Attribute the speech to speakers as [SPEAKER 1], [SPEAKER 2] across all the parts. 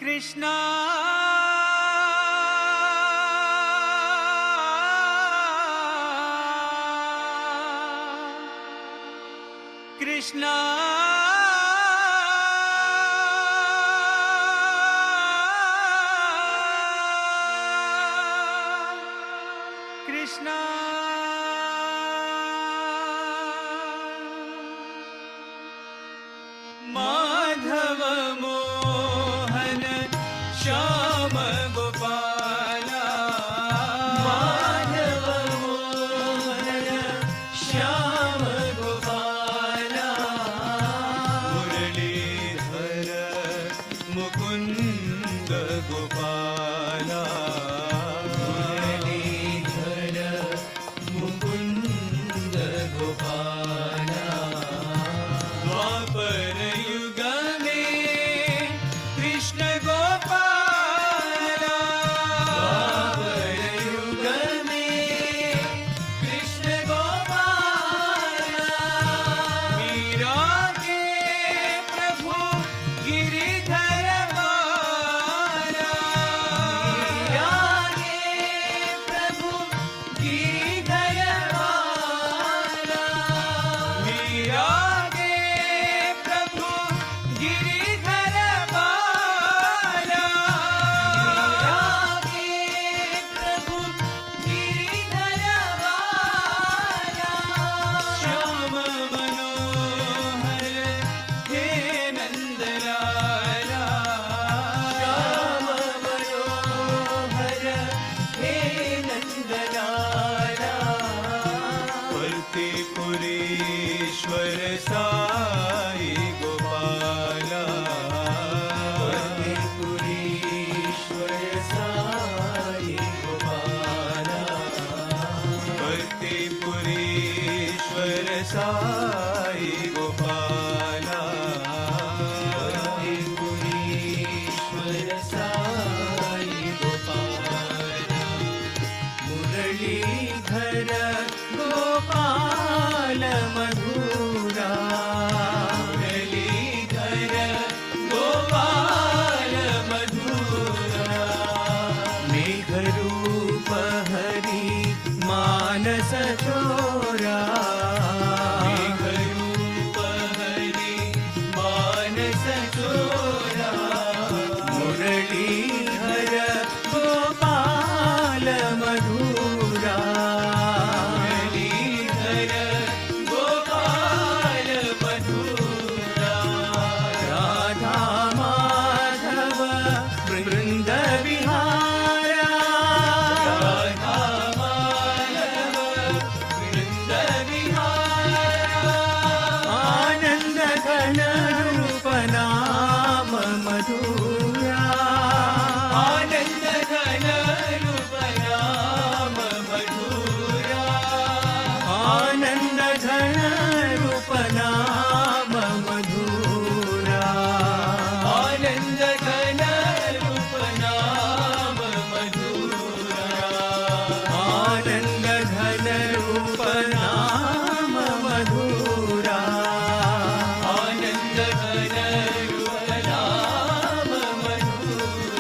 [SPEAKER 1] कृष्णा कृष्णा कृष्णा माधव मोहन श्याम गोपाला माधव मोहन श्याम गोपाला मुरलीधर मुकुंद गोपाला मुरलीधर मुकुंद गोपाला द्वापर युग में कृष्ण गोपाला द्वापर युग में कृष्ण गोपाला मीरा के प्रभु गिरिधर बाला मीरा के प्रभु गिरिधर बाला मीरा के प्रभु गिरिधर बाला मीरा के प्रभु गिरिधर बाला श्याम मनोहर हे नंदलाला श्याम मनोहर हे नंदलाला वर्तिपुरीश्वर साई गोपाला वर्तिपुरीश्वर साई गोपाला वर्तिपुरीश्वर साई गोपाला वर्तिपुरीश्वर साई गोपाला मुरलीधर गोपाल मधुरा मुरलीधर गोपाल मधुरा मेघरूप हरि मानस चोरा मेघरूप हरि मानस चोरा मुरलीधर गोपाल मधुरा मुरलीधर गोपाल मधुरा राधा माधव वृंद विहारा राधा माधव वृंद विहारा आनंद घन रूप नाम मधुरा आनंद घन रूप नाम मधुरा आनंद घन रूप नाम मधुरा आनंद घन रूप नाम मधुरा आनंद घन रूप नाम मधुरा आनंद घन रूप नाम मधुरा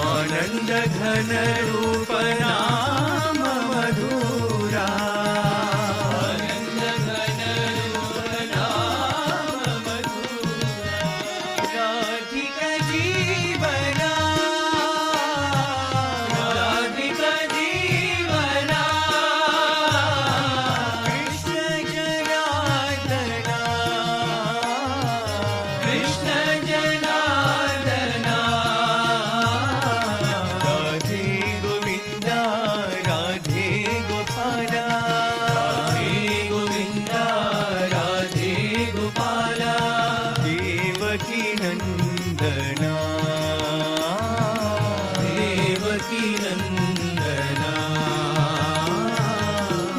[SPEAKER 1] आनंद घन रूप नाम मधुरा आनंद घन रूप नाम मधुरा राधिका जीवना राधिका जीवना कृष्ण जनार्दना कृष्ण जनार्दना राधे गोविंदा राधे गोपाला राधे गोविंदा राधे गोपाला देवकी नंदना देवकी नंदना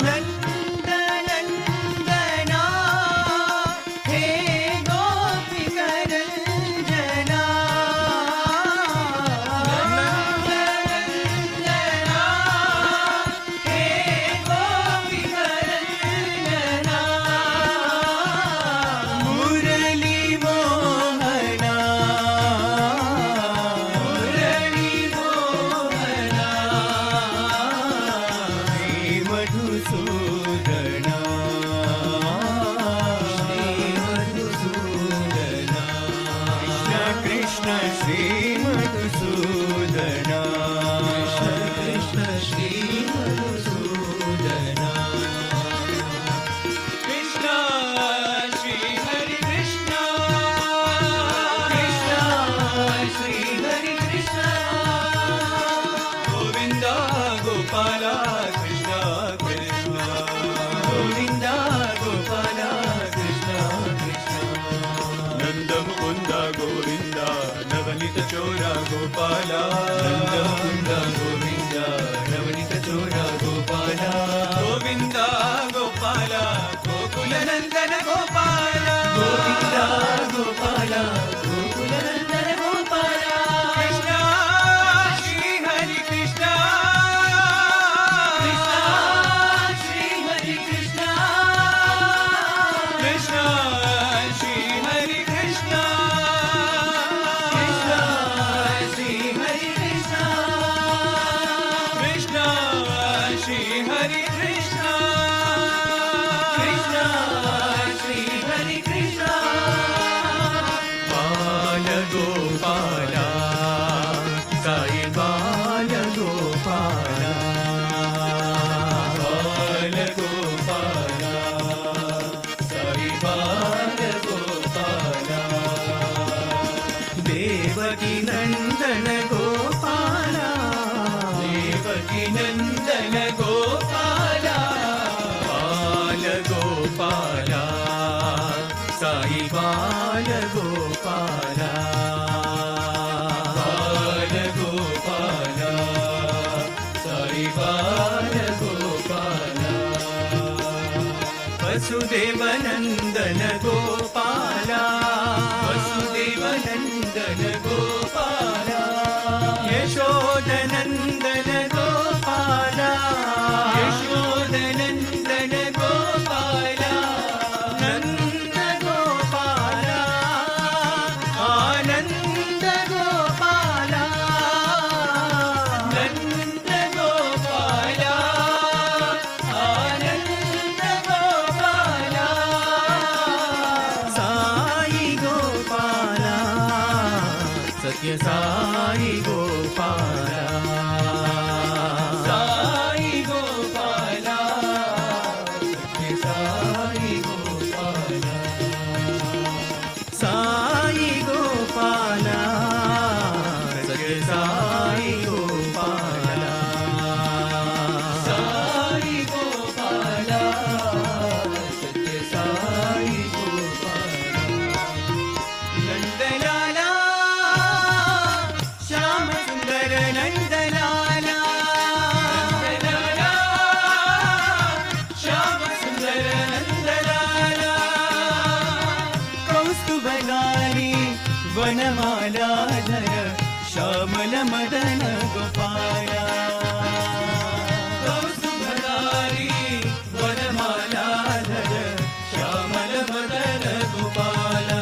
[SPEAKER 1] नंद नंदना हे गोपिका रंजना नंद नंदना हे गोपिका रंजना मुरली मोहना श्री मधुसूदना
[SPEAKER 2] कृष्ण श्री मधुसूदना
[SPEAKER 1] कृष्ण श्री हरि कृष्ण
[SPEAKER 2] कृष्ण श्री हरि कृष्ण
[SPEAKER 1] गोविंद गोपाल कृष्ण कृष्ण
[SPEAKER 2] गोविंद गोपाल कृष्ण कृष्ण
[SPEAKER 1] नंद मुकुंद गोविंद नवनीत चोरा गोपाल
[SPEAKER 2] नंद मुकुंद गोविंद नवनीत चोरा गोपाल
[SPEAKER 1] गोविंद गोपाल गोकुल नंदन गोपाल
[SPEAKER 2] गोविंद गोपाल गोकुल नंदन गोपाल
[SPEAKER 1] कृष्ण श्री हरि कृष्ण
[SPEAKER 2] कृष्ण श्री हरि कृष्ण
[SPEAKER 1] कृष्ण श्री हरि कृष्ण
[SPEAKER 2] कृष्ण श्री हरि कृष्ण
[SPEAKER 1] कृष्ण श्री हरि कृष्ण
[SPEAKER 2] कृष्ण श्री हरि कृष्ण बाल गोपाल साई बाल गोपाल बाल गोपाल साई बाल गोपाल देवकी नंदन गोपाल देवकी नंदन गोपाल बाल गोपाल साई बाल गोपाल बाल गोपाल साई बाल गोपाल वसुदेव नंदन गोपाल वसुदेव नंदन गोपाल यशोदनंदन गोपाल यशोदनंदन गोपाल नंद गोपाल आनंद गोपाल नंद गोपाल आनंद गोपाल साई गोपाल सत्य साई गोपाल साई गोपाल सत्य साई गोपाल साई गोपाल सत्य साई गोपाल साई गोपाल सत्य साई गोपाल
[SPEAKER 1] नंदलाला श्याम सुंदर नंदलाला नंदलाला श्याम सुंदर नंदलाला कौस्तुभगारी वनमाला धर श्यामल मदन गोपाला कौस्तुभगारी वनमाला धर श्यामल मदन गोपाला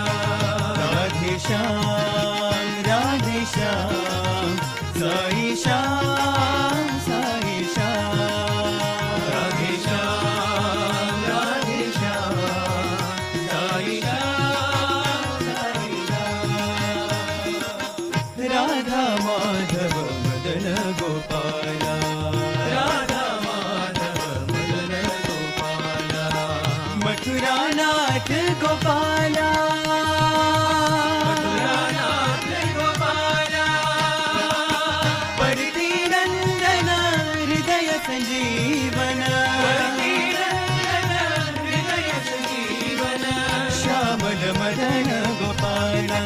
[SPEAKER 1] राधे श्याम साई श्याम साई श्याम राधे श्याम साई श्याम साई श्याम राधा माधव मदन गोपाला राधा माधव मदन गोपाला मथुरा नाथ गोपाला मथुरा नाथ गोपाला परती नंदन हृदय संजीवन परती नंदन हृदय संजीवन श्यामल मदन गोपाला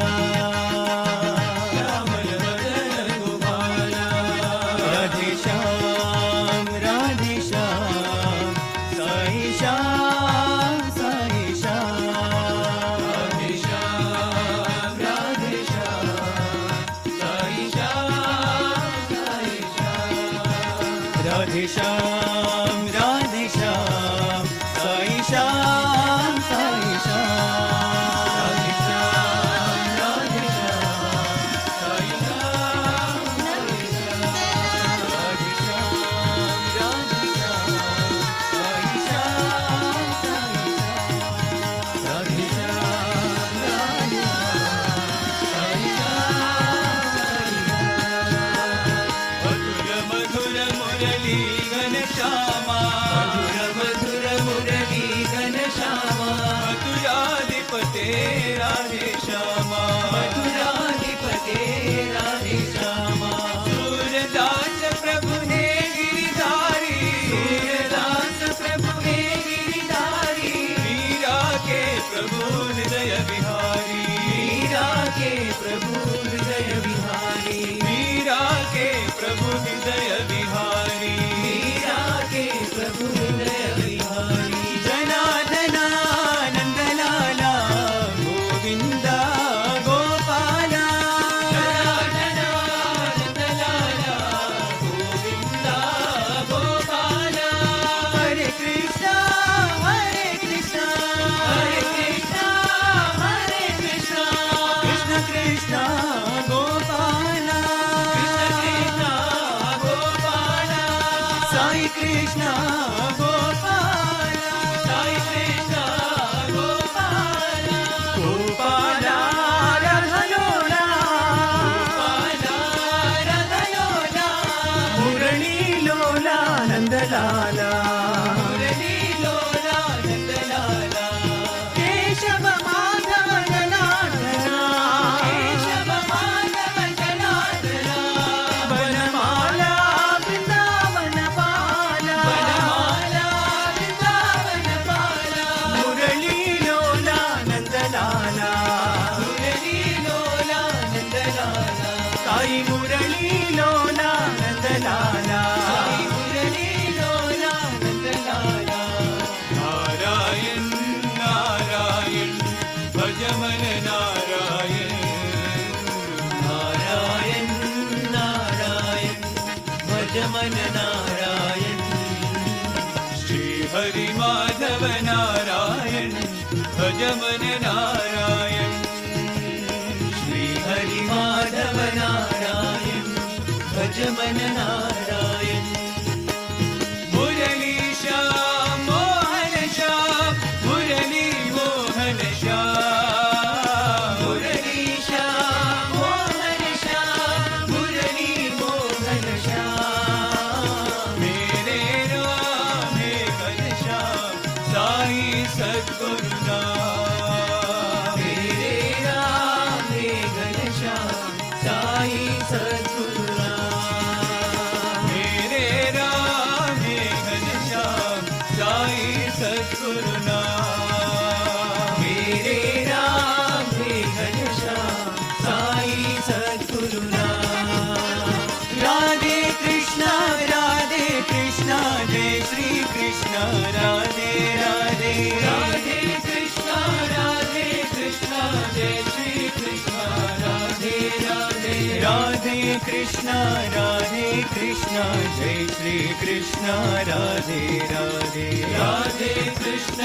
[SPEAKER 1] श्यामल मदन गोपाला राधे श्याम साई श्याम साई श्याम राधे श्याम साई श्याम साई श्याम राधे श्याम साई श्याम साई श्याम राधे श्याम
[SPEAKER 2] कृष्ण गोपाल
[SPEAKER 1] कृष्ण गोपाल
[SPEAKER 2] साई कृष्ण गोपाल
[SPEAKER 1] साई कृष्ण गोपाल
[SPEAKER 2] गोपाल राधलोला
[SPEAKER 1] गोपाल राधलोला
[SPEAKER 2] मुरली लोला नंदलाला
[SPEAKER 1] मुरली लोला नंदलाला
[SPEAKER 2] केशव माधव जनार्दना
[SPEAKER 1] केशव माधव जनार्दना
[SPEAKER 2] वनमाला वृंदावन पाला
[SPEAKER 1] वनमाला वृंदावन बाला
[SPEAKER 2] मुरली लोला नंदलाला
[SPEAKER 1] मुरली लोला नंदलाला
[SPEAKER 2] साई मुरली लोला नंदलाला
[SPEAKER 1] साई मुरली लोला नंदलाला नारायण नारायण भज मन नारायण
[SPEAKER 2] नारायण नारायण भज मन नारायण
[SPEAKER 1] श्री हरि माधव नारायण भज मन नारायण
[SPEAKER 2] श्री हरि माधव नारायण भज मन नारायण
[SPEAKER 1] मुरली श्याम मोहन श्याम मुरली मोहन श्याम
[SPEAKER 2] मुरली श्याम मोहन श्याम मुरली मोहन श्याम
[SPEAKER 1] मेरे राम हे घनश्याम साई सद्गुरुनाम
[SPEAKER 2] मेरे राम हे घनश्याम साई सद्गुरुनाम
[SPEAKER 1] मेरे राम हे घनश्याम साई सद्गुरुनाम
[SPEAKER 2] मेरे राम हे घनश्याम साई सद्गुरुनाम राधे कृष्ण जय श्री कृष्ण राधे राधे
[SPEAKER 1] राधे कृष्ण जय श्री कृष्ण राधे राधे
[SPEAKER 2] राधे कृष्ण जय श्री कृष्ण राधे राधे
[SPEAKER 1] राधे कृष्ण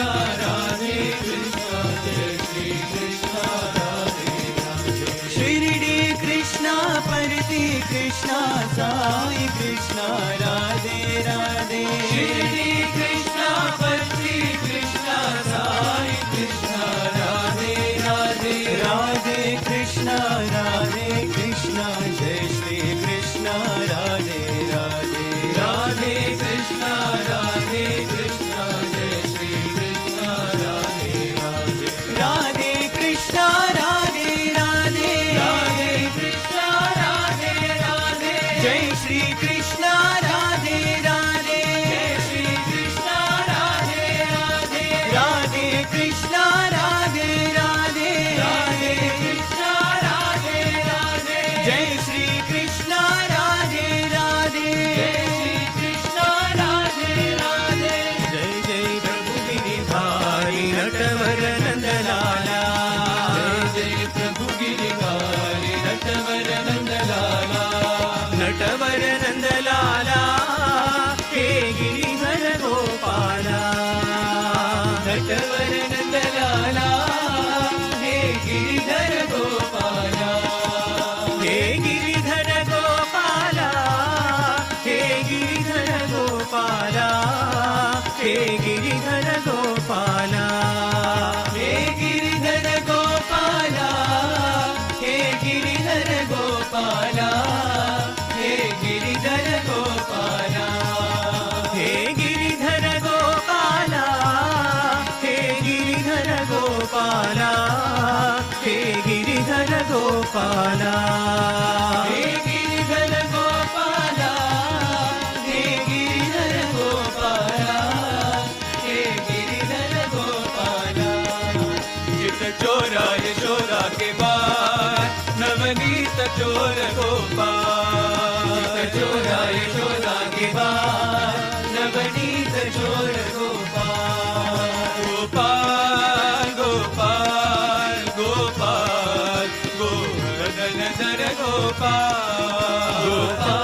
[SPEAKER 1] जय श्री कृष्ण राधे राधे
[SPEAKER 2] शिरडी कृष्ण परति कृष्ण साई कृष्ण राधे राधे
[SPEAKER 1] श्री कृष्ण पति कृष्ण साई कृष्ण राधे राधे
[SPEAKER 2] राधे कृष्ण जय श्री कृष्ण राधे राधे
[SPEAKER 1] राधे कृष्ण जय श्री कृष्ण राधे राधे
[SPEAKER 2] राधे कृष्ण राधे
[SPEAKER 1] कृष्ण राधे राधे
[SPEAKER 2] जय श्री कृष्ण राधे राधे
[SPEAKER 1] जय श्री कृष्ण राधे राधे
[SPEAKER 2] राधे कृष्ण राधे राधे
[SPEAKER 1] राधे कृष्ण राधे राधे
[SPEAKER 2] जय श्री कृष्ण राधे राधे
[SPEAKER 1] जय श्री कृष्ण राधे राधे
[SPEAKER 2] जय जय प्रभु गिरिधारी नटवर नंदलाला
[SPEAKER 1] जय जय प्रभु गिरिधारी नटवर नंदलाला
[SPEAKER 2] नटवर नंदलाला हे गिरिधर गोपाला
[SPEAKER 1] नटवर नंदलाला हे गिरिधर गोपाला
[SPEAKER 2] हे गिरिधर गोपाला हे गिरिधर गोपाला हे गिरिधर गोपाला
[SPEAKER 1] हे गिरिधर गोपाला हे गिरिधर गोपाला हे गिरिधर गोपाला
[SPEAKER 2] हे गिरिधर गोपाला हे गिरिधर गोपाला हे गिरिधर गोपाला
[SPEAKER 1] हे गिरिधर गोपाला हे गिरिधर गोपाला हे गिरिधर गोपाला चित चोरा यशोदा के बाद नवनीत चोर गोपाल चित चोरा यशोदा के बाद नवनीत चोर गोपाल गोपाल गोपाल गोपाल गोवर्धन धर गोपाल गोपाल